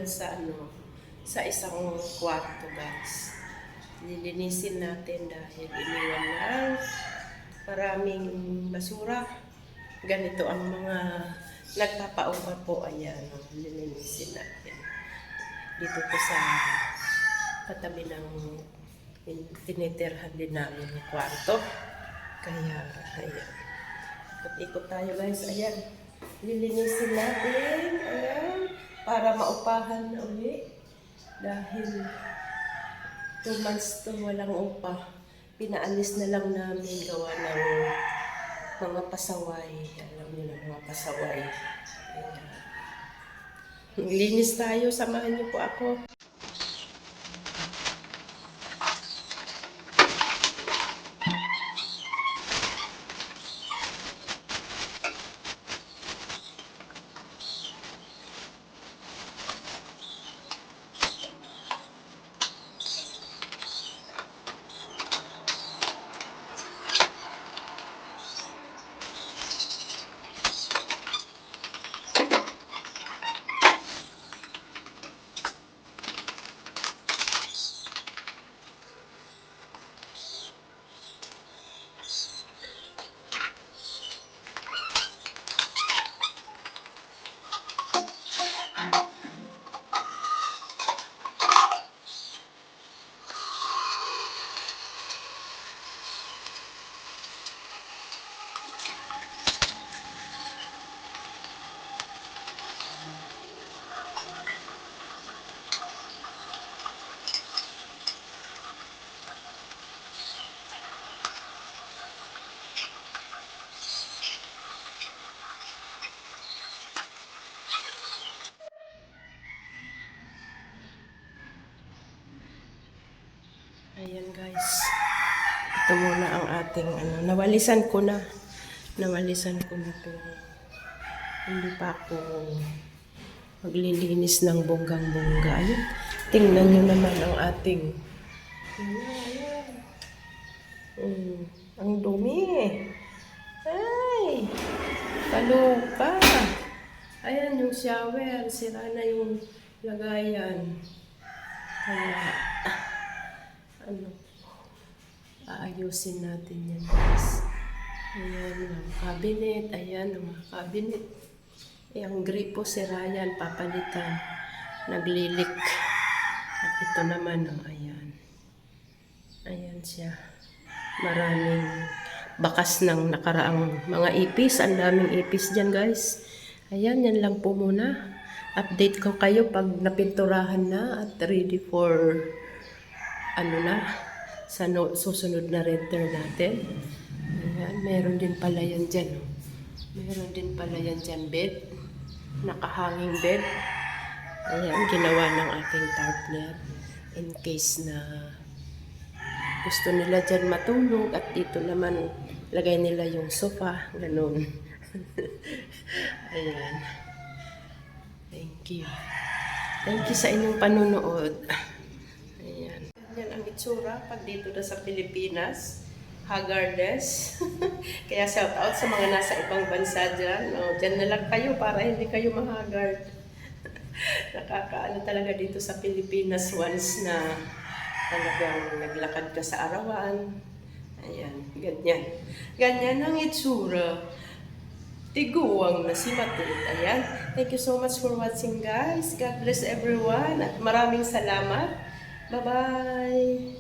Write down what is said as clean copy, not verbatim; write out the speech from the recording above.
sa sa isang kwarto, guys. Lilinisin natin dahil iniwan ng maraming basura. Ganito ang mga nagpapaupa po. Ayan, lilinisin natin. Dito po sa katabi ng tinitirhan din namin ng kwarto. Kaya, ayan. Ikot tayo, guys. Ayan. Lilinisin natin. Ayan. Para maupahan na uli. Dahil 2 months to walang upa. Pinaalis na lang namin gawa ng mga pasaway. Alam niyo na, mga pasaway. Ayan. Linis tayo. Samahan niyo po ako. Ayan, guys. Ito muna ang ating nawalisan ko na. Nawalisan ko na ito. Hindi pa ako maglilinis ng bonggang-bongga. Ayun. Tingnan nyo naman ang ating. Ayan. Ang dumi. Ay! Kaloka. Ayan yung shower. Sira na yung lagayan. Kaya aayusin natin yan, guys. Ayan ang cabinet. Ayan ang mga cabinet. Ang gripo sira yan, papalitan. Naglilik. At ito naman, ayan. Ayan siya. Maraming bakas ng nakaraang mga ipis. Ang daming ipis dyan, guys. Ayan, yan lang po muna. Update ko kayo pag napinturahan na at ready for sa susunod na renter natin. Ayan, meron din pala yan dyan. Meron din pala yan dyan bed. Nakahanging bed. Ayan, ginawa ng aking partner in case na gusto nila dyan matulog at dito naman lagay nila yung sofa. Ganun. Ayan. Thank you. Thank you sa inyong panunood. Ayan. Yan ang itsura pag dito na sa Pilipinas. Haggardness. Kaya shout out sa mga nasa ibang bansa dyan. No, dyan na lang kayo para hindi kayo mahagard. Nakakaano talaga dito sa Pilipinas once na talagang naglakad ka sa arawan. Ayan, ganyan. Ganyan ang itsura. Tiguang na si Matud. Ayan. Thank you so much for watching, guys. God bless everyone. At maraming salamat. Bye-bye.